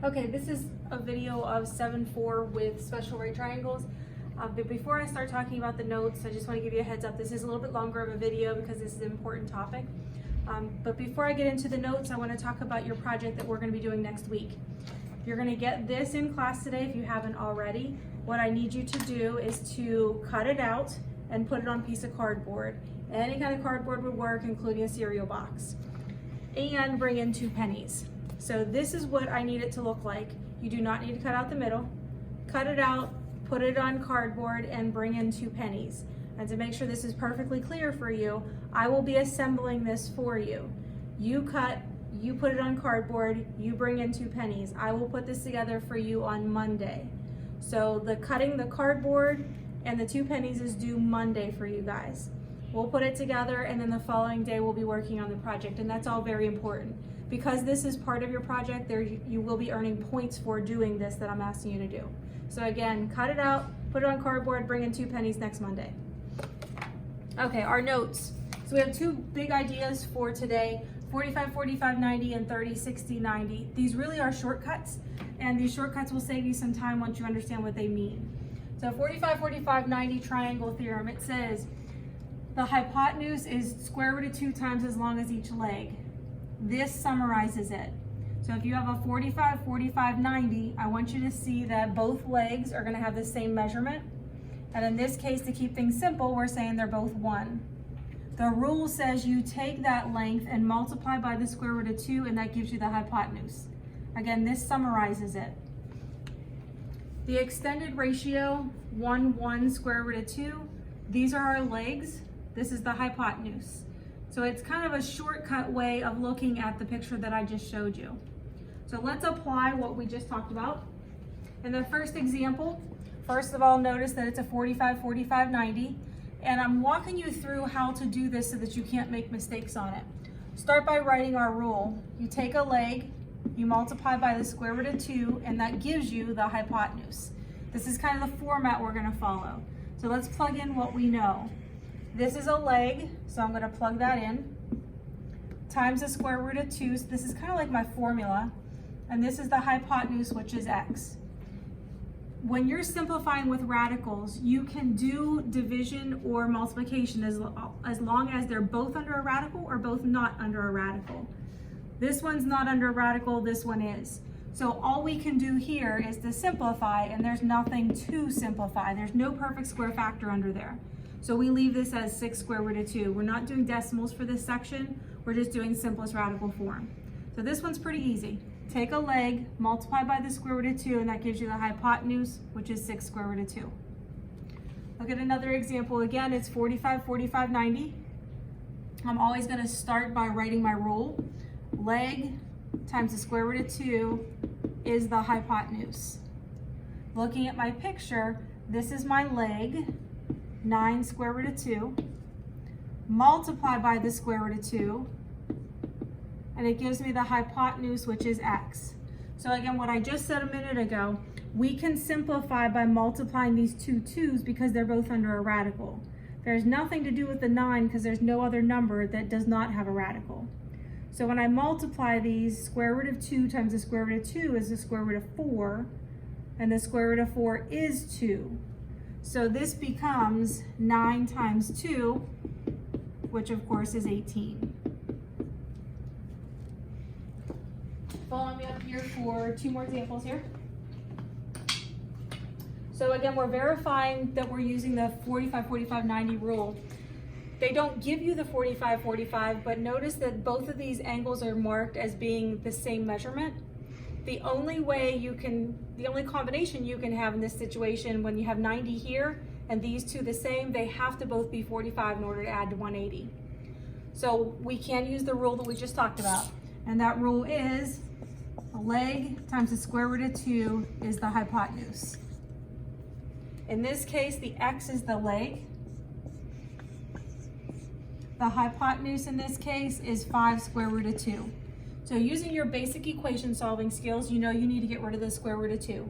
Okay, this is a video of 7-4 with special right triangles. But before I start talking about the notes, I just want to give you a heads up. This is a little bit longer of a video because this is an important topic. But before I get into the notes, I want to talk about your project that we're going to be doing next week. You're going to get this in class today if you haven't already. What I need you to do is to cut it out and put it on a piece of cardboard. Any kind of cardboard would work, including a cereal box. And bring in 2 pennies. So this is what I need it to look like. You do not need to cut out the middle. Cut it out, put it on cardboard, and bring in 2 pennies. And to make sure this is perfectly clear for you, I will be assembling this for you. You cut, you put it on cardboard, you bring in 2 pennies. I will put this together for you on Monday. So the cutting the cardboard and the 2 pennies is due Monday for you guys. We'll put it together, and then the following day we'll be working on the project, and that's all very important. Because this is part of your project, you will be earning points for doing this that I'm asking you to do. So again, cut it out, put it on cardboard, bring in 2 pennies next Monday. Okay, our notes. So we have 2 big ideas for today, 45, 45, 90, and 30, 60, 90. These really are shortcuts, and these shortcuts will save you some time once you understand what they mean. So 45, 45, 90 triangle theorem, it says, the hypotenuse is square root of 2 times as long as each leg. This summarizes it. So if you have a 45, 45, 90, I want you to see that both legs are gonna have the same measurement. And in this case, to keep things simple, we're saying they're both 1. The rule says you take that length and multiply by the square root of 2, and that gives you the hypotenuse. Again, this summarizes it. The extended ratio, 1, 1, square root of 2, these are our legs. This is the hypotenuse. So it's kind of a shortcut way of looking at the picture that I just showed you. So let's apply what we just talked about. In the first example, first of all, notice that it's a 45, 45, 90. And I'm walking you through how to do this so that you can't make mistakes on it. Start by writing our rule. You take a leg, you multiply by the square root of 2, and that gives you the hypotenuse. This is kind of the format we're gonna follow. So let's plug in what we know. This is a leg, so I'm gonna plug that in, times the square root of 2, so this is kind of like my formula, and this is the hypotenuse, which is x. When you're simplifying with radicals, you can do division or multiplication as long as they're both under a radical or both not under a radical. This one's not under a radical, this one is. So all we can do here is to simplify, and there's nothing to simplify. There's no perfect square factor under there. So we leave this as 6 square root of 2. We're not doing decimals for this section. We're just doing simplest radical form. So this one's pretty easy. Take a leg, multiply by the square root of 2, and that gives you the hypotenuse, which is 6 square root of 2. Look at another example. Again, it's 45, 45, 90. I'm always going to start by writing my rule. Leg times the square root of 2 is the hypotenuse. Looking at my picture, this is my leg, 9 square root of 2, multiply by the square root of 2, and it gives me the hypotenuse, which is x. So again, what I just said a minute ago, we can simplify by multiplying these 2 2's because they're both under a radical. There's nothing to do with the 9 because there's no other number that does not have a radical. So when I multiply these, square root of 2 times the square root of 2 is the square root of 4, and the square root of 4 is 2. So this becomes 9 times 2, which of course is 18. Follow me up here for 2 more examples here. So again, we're verifying that we're using the 45, 45, 90 rule. They don't give you the 45, 45, but notice that both of these angles are marked as being the same measurement. The only combination you can have in this situation when you have 90 here and these 2 the same, they have to both be 45 in order to add to 180. So we can use the rule that we just talked about. And that rule is a leg times the square root of 2 is the hypotenuse. In this case, the x is the leg. The hypotenuse in this case is 5 square root of 2. So using your basic equation solving skills, you know you need to get rid of the square root of 2.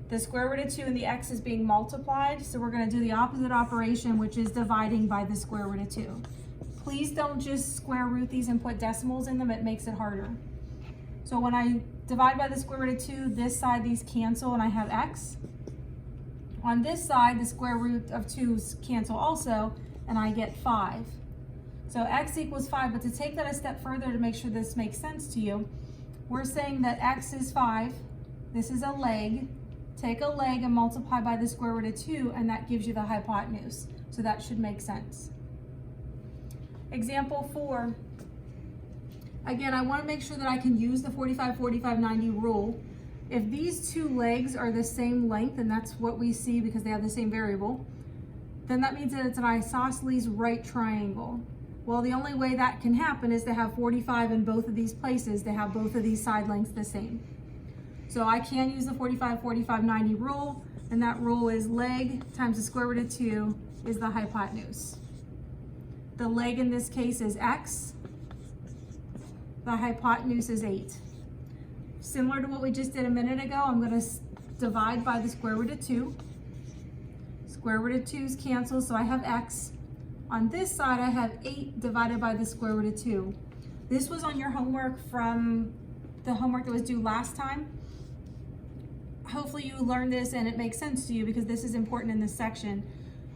The square root of 2 and the x is being multiplied, so we're going to do the opposite operation, which is dividing by the square root of 2. Please don't just square root these and put decimals in them, it makes it harder. So when I divide by the square root of 2, this side, these cancel, and I have x. On this side, the square root of 2's cancel also, and I get 5. So x equals 5, but to take that a step further to make sure this makes sense to you, we're saying that x is 5, this is a leg, take a leg and multiply by the square root of 2, and that gives you the hypotenuse. So that should make sense. Example 4. Again, I want to make sure that I can use the 45, 45, 90 rule. If these two legs are the same length, and that's what we see because they have the same variable, then that means that it's an isosceles right triangle. Well, the only way that can happen is to have 45 in both of these places, to have both of these side lengths the same. So I can use the 45, 45, 90 rule, and that rule is leg times the square root of 2 is the hypotenuse. The leg in this case is x, the hypotenuse is 8. Similar to what we just did a minute ago, I'm going to divide by the square root of 2. Square root of 2's cancel, so I have x. On this side, I have 8 divided by the square root of 2. This was on your homework from the homework that was due last time. Hopefully you learned this and it makes sense to you because this is important in this section.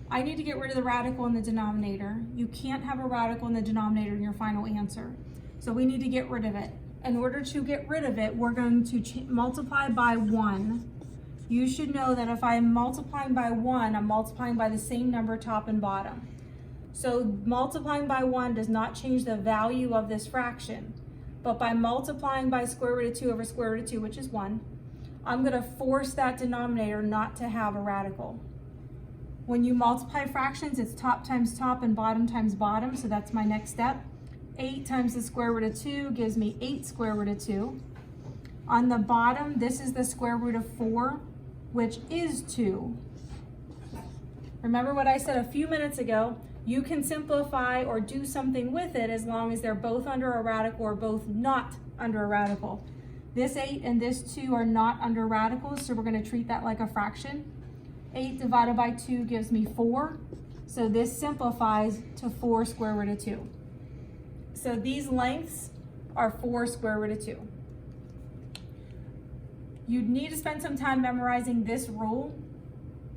I need to get rid of the radical in the denominator. You can't have a radical in the denominator in your final answer. So we need to get rid of it. In order to get rid of it, we're going to multiply by 1. You should know that if I'm multiplying by 1, I'm multiplying by the same number top and bottom. So multiplying by 1 does not change the value of this fraction. But by multiplying by square root of 2 over square root of 2, which is 1, I'm going to force that denominator not to have a radical. When you multiply fractions, it's top times top and bottom times bottom, so that's my next step. 8 times the square root of 2 gives me 8 square root of 2. On the bottom, this is the square root of 4, which is 2. Remember what I said a few minutes ago, you can simplify or do something with it as long as they're both under a radical or both not under a radical. This 8 and this 2 are not under radicals, so we're going to treat that like a fraction. 8 divided by 2 gives me 4, so this simplifies to 4 square root of 2. So these lengths are 4 square root of 2. You'd need to spend some time memorizing this rule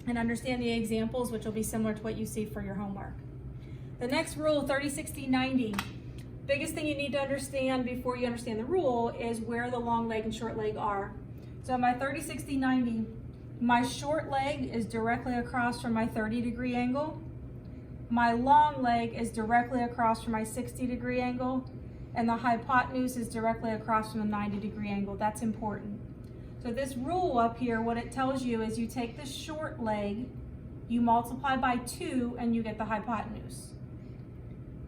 and understand the examples, which will be similar to what you see for your homework. The next rule, 30, 60, 90. Biggest thing you need to understand before you understand the rule is where the long leg and short leg are. So my 30, 60, 90, my short leg is directly across from my 30-degree angle. My long leg is directly across from my 60-degree angle, and the hypotenuse is directly across from the 90-degree angle. That's important. So this rule up here, what it tells you is you take the short leg, you multiply by 2, and you get the hypotenuse.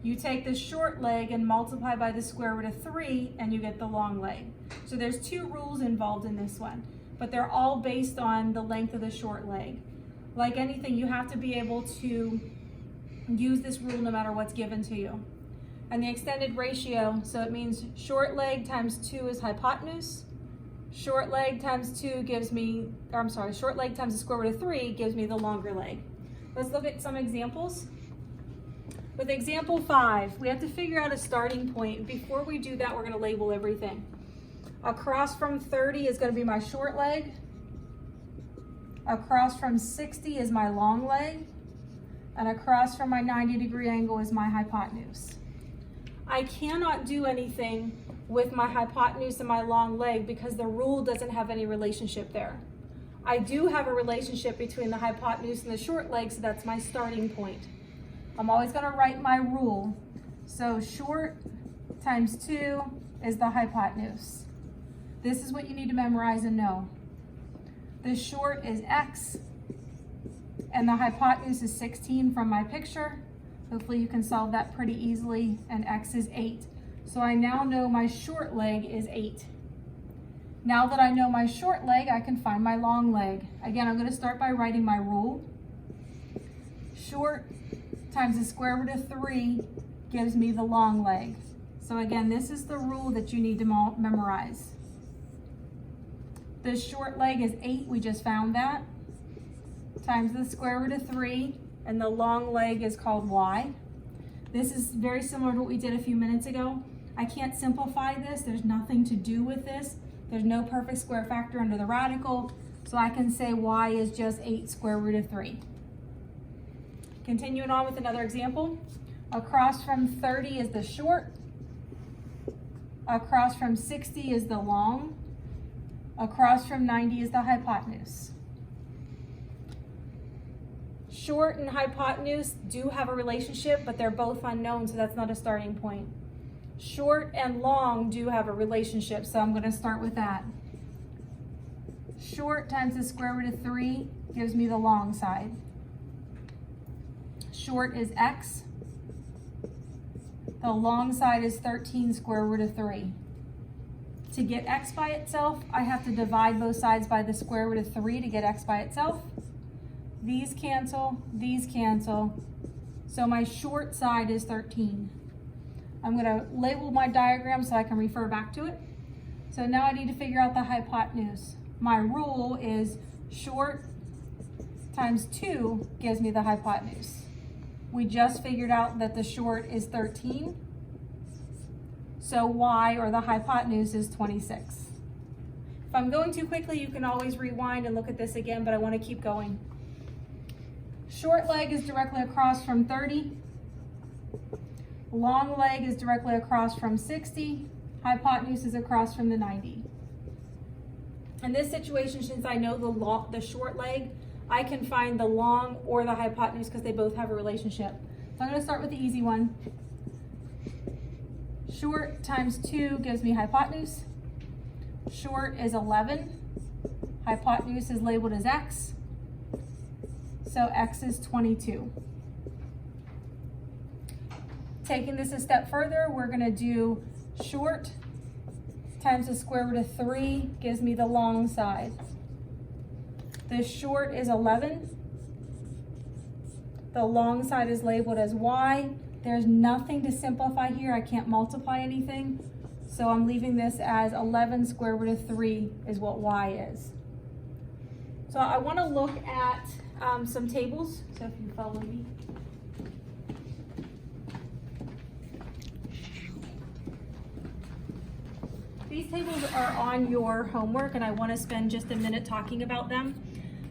You take the short leg and multiply by the square root of 3, and you get the long leg. So there's 2 rules involved in this one, but they're all based on the length of the short leg. Like anything, you have to be able to use this rule no matter what's given to you. And the extended ratio, so it means short leg times 2 is hypotenuse. Short leg times 2 gives me, or I'm sorry, short leg times the square root of 3 gives me the longer leg. Let's look at some examples. With example 5, we have to figure out a starting point. Before we do that, we're going to label everything. Across from 30 is going to be my short leg. Across from 60 is my long leg. And across from my 90-degree angle is my hypotenuse. I cannot do anything with my hypotenuse and my long leg because the rule doesn't have any relationship there. I do have a relationship between the hypotenuse and the short leg, so that's my starting point. I'm always going to write my rule. So short times 2 is the hypotenuse. This is what you need to memorize and know. The short is x, and the hypotenuse is 16 from my picture. Hopefully you can solve that pretty easily, and x is 8. So I now know my short leg is 8. Now that I know my short leg, I can find my long leg. Again, I'm going to start by writing my rule. Short times the square root of 3 gives me the long leg. So again, this is the rule that you need to memorize. The short leg is 8, we just found that, times the square root of 3, and the long leg is called y. This is very similar to what we did a few minutes ago. I can't simplify this. There's nothing to do with this. There's no perfect square factor under the radical. So I can say y is just 8 square root of 3. Continuing on with another example. Across from 30 is the short. Across from 60 is the long. Across from 90 is the hypotenuse. Short and hypotenuse do have a relationship, but they're both unknown, so that's not a starting point. Short and long do have a relationship, so I'm going to start with that. Short times the square root of 3 gives me the long side. Short is x. The long side is 13 square root of 3. To get x by itself, I have to divide both sides by the square root of 3 to get x by itself. These cancel, so my short side is 13. I'm going to label my diagram so I can refer back to it. So now I need to figure out the hypotenuse. My rule is short times 2 gives me the hypotenuse. We just figured out that the short is 13. So y, or the hypotenuse, is 26. If I'm going too quickly, you can always rewind and look at this again, but I want to keep going. Short leg is directly across from 30. Long leg is directly across from 60. Hypotenuse is across from the 90. In this situation, since I know the short leg, I can find the long or the hypotenuse because they both have a relationship. So I'm going to start with the easy one. Short times 2 gives me hypotenuse. Short is 11. Hypotenuse is labeled as x. So x is 22. Taking this a step further, we're going to do short times the square root of 3 gives me the long side. The short is 11. The long side is labeled as y. There's nothing to simplify here. I can't multiply anything. So I'm leaving this as 11 square root of 3 is what y is. So I want to look at some tables. So if you follow me. These tables are on your homework, and I want to spend just a minute talking about them.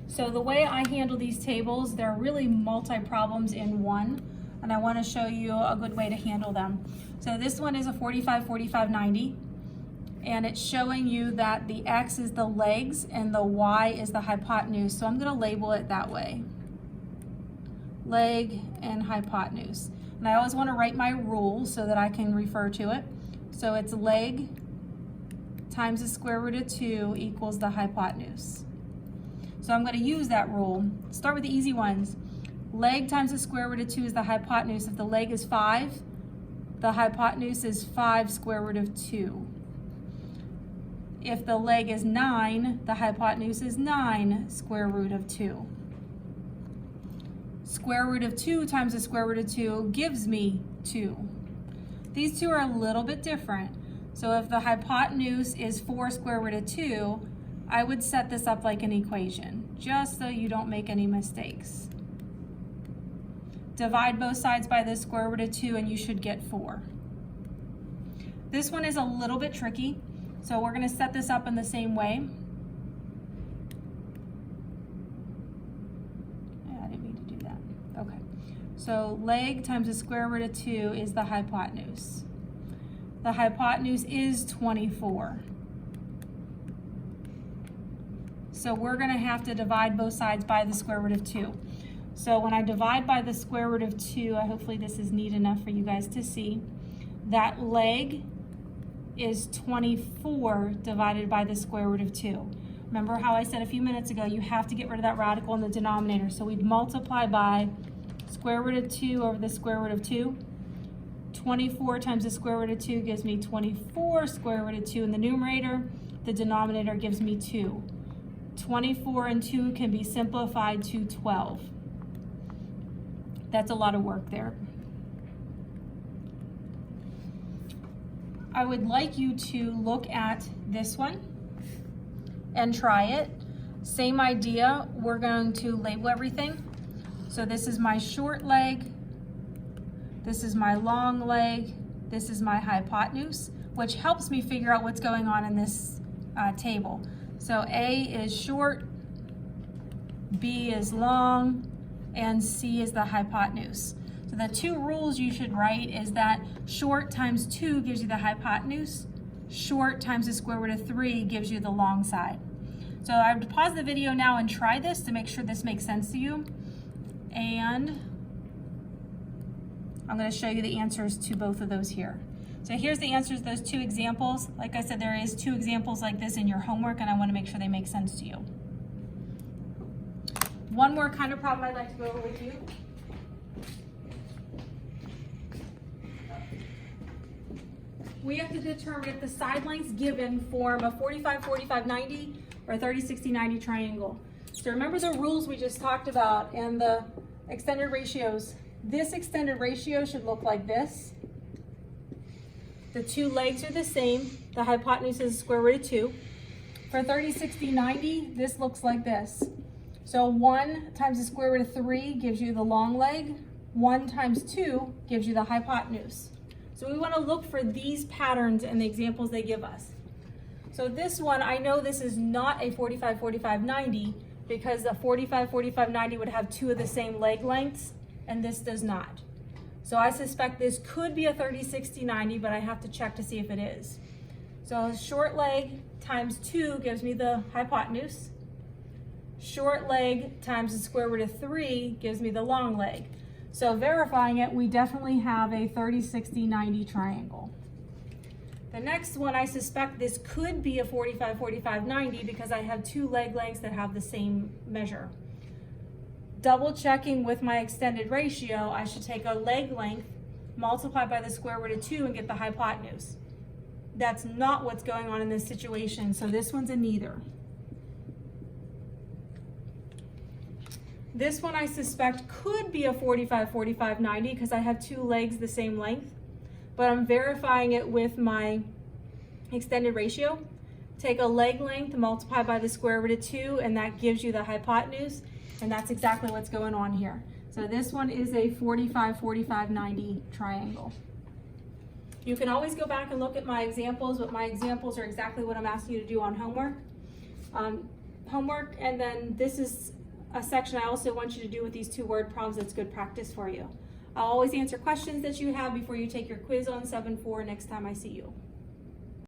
So the way I handle these tables, they're really multi-problems in one, and I want to show you a good way to handle them. So this one is a 45, 45, 90, and it's showing you that the x is the legs and the y is the hypotenuse. So I'm going to label it that way. Leg and hypotenuse. And I always want to write my rule so that I can refer to it. So it's leg times the square root of 2 equals the hypotenuse. So I'm going to use that rule. Start with the easy ones. Leg times the square root of 2 is the hypotenuse. If the leg is 5, the hypotenuse is 5 square root of 2. If the leg is 9, the hypotenuse is 9 square root of 2. Square root of 2 times the square root of 2 gives me 2. These two are a little bit different. So if the hypotenuse is 4 square root of 2, I would set this up like an equation, just so you don't make any mistakes. Divide both sides by the square root of 2 and you should get 4. This one is a little bit tricky, so we're going to set this up in the same way. I didn't mean to do that. Okay. So leg times the square root of 2 is the hypotenuse. The hypotenuse is 24. So we're going to have to divide both sides by the square root of 2. So when I divide by the square root of 2, hopefully this is neat enough for you guys to see, that leg is 24 divided by the square root of 2. Remember how I said a few minutes ago, you have to get rid of that radical in the denominator. So we'd multiply by square root of 2 over the square root of 2. 24 times the square root of 2 gives me 24 square root of 2 in the numerator. The denominator gives me 2. 24 and 2 can be simplified to 12. That's a lot of work there. I would like you to look at this one and try it. Same idea, we're going to label everything. So this is my short leg, this is my long leg, this is my hypotenuse, which helps me figure out what's going on in this table. So A is short, B is long, and C is the hypotenuse. So the two rules you should write is that short times 2 gives you the hypotenuse, short times the square root of 3 gives you the long side. So I would pause the video now and try this to make sure this makes sense to you. And I'm going to show you the answers to both of those here. So here's the answers to those two examples. Like I said, there is 2 examples like this in your homework, and I want to make sure they make sense to you. One more kind of problem I'd like to go over with you. We have to determine if the side lengths given form a 45, 45, 90 or a 30, 60, 90 triangle. So remember the rules we just talked about and the extended ratios. This extended ratio should look like this. The 2 legs are the same. The hypotenuse is the square root of 2. For 30, 60, 90, this looks like this. So 1 times the square root of 3 gives you the long leg. 1 times 2 gives you the hypotenuse. So we want to look for these patterns in the examples they give us. So this one, I know this is not a 45, 45, 90 because the 45, 45, 90 would have 2 of the same leg lengths, and this does not. So I suspect this could be a 30, 60, 90, but I have to check to see if it is. So short leg times 2 gives me the hypotenuse. Short leg times the square root of 3 gives me the long leg. So verifying it, we definitely have a 30, 60, 90 triangle. The next one, I suspect this could be a 45, 45, 90 because I have 2 leg lengths that have the same measure. Double checking with my extended ratio, I should take a leg length, multiply by the square root of 2 and get the hypotenuse. That's not what's going on in this situation, so this one's a neither. This one I suspect could be a 45, 45, 90 because I have 2 legs the same length, but I'm verifying it with my extended ratio. Take a leg length, multiply by the square root of 2, and that gives you the hypotenuse, and that's exactly what's going on here. So this one is a 45, 45, 90 triangle. You can always go back and look at my examples, but my examples are exactly what I'm asking you to do on homework. And then this is a section I also want you to do with these 2 word problems that's good practice for you. I'll always answer questions that you have before you take your quiz on 7-4 next time I see you.